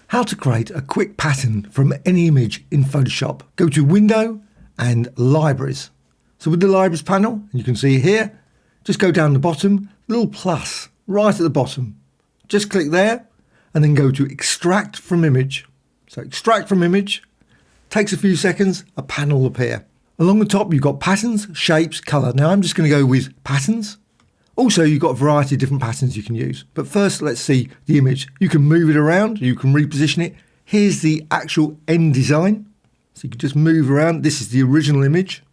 How to create a quick pattern from any image in Photoshop. Go to Window and Libraries. So with the Libraries panel, you can see here, just go down the bottom, little plus right at the bottom. Just click there and then go to Extract from Image. So Extract from Image, takes a few seconds, a panel will appear. Along the top you've got Patterns, Shapes, Colour. Now I'm just going to go with Patterns. Also, you've got a variety of different patterns you can use. But first, let's see the image. You can move it around, you can reposition it. Here's the actual end design. So you can just move around. This is the original image.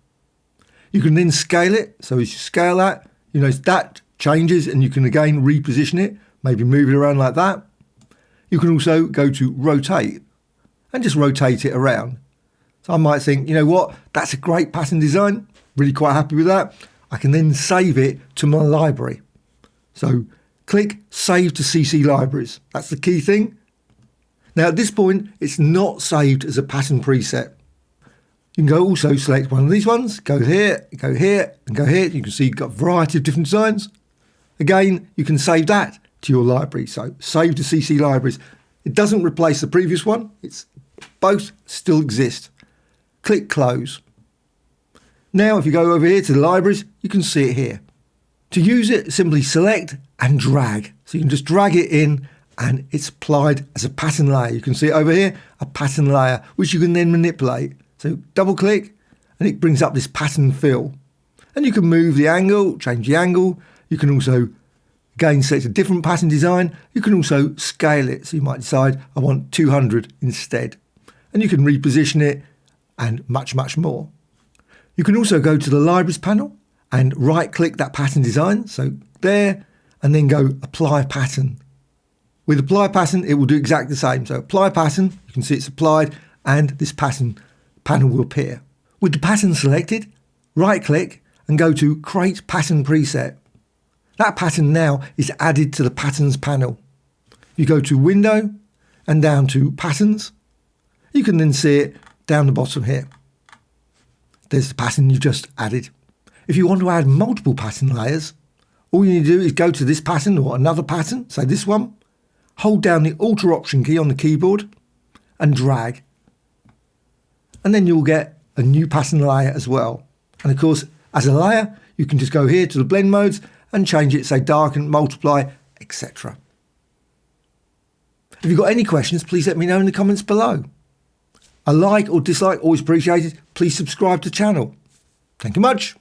You can then scale it. So as you scale that, you notice that changes and you can again reposition it, maybe move it around like that. You can also go to rotate and just rotate it around. So I might think, you know what, that's a great pattern design. Really quite happy with that. I can then save it to my library. So click Save to CC Libraries. That's the key thing. Now at this point, it's not saved as a pattern preset. You can go also select one of these ones, go here, and go here. You can see you've got a variety of different designs. Again, you can save that to your library. So Save to CC Libraries. It doesn't replace the previous one. It's both still exist. Click Close. Now, if you go over here to the libraries, you can see it here. To use it, simply select and drag. So you can just drag it in and it's applied as a pattern layer. You can see it over here, a pattern layer, which you can then manipulate. So double click and it brings up this pattern fill. And you can move the angle, change the angle. You can also, again, select a different pattern design. You can also scale it. So you might decide, I want 200 instead. And you can reposition it and much, much more. You can also go to the Libraries panel and right click that pattern design. So there, and then go Apply Pattern. With Apply Pattern, it will do exactly the same. So Apply Pattern, you can see it's applied and this pattern panel will appear. With the pattern selected, right click and go to Create Pattern Preset. That pattern now is added to the Patterns panel. You go to Window and down to Patterns. You can then see it down the bottom here. There's the pattern you just added. If you want to add multiple pattern layers, all you need to do is go to this pattern or another pattern, say this one, hold down the Alt or Option key on the keyboard and drag. And then you'll get a new pattern layer as well. And of course, as a layer, you can just go here to the blend modes and change it, say darken, multiply, etc. If you've got any questions, please let me know in the comments below. A like or dislike, always appreciated. Please subscribe to the channel. Thank you much.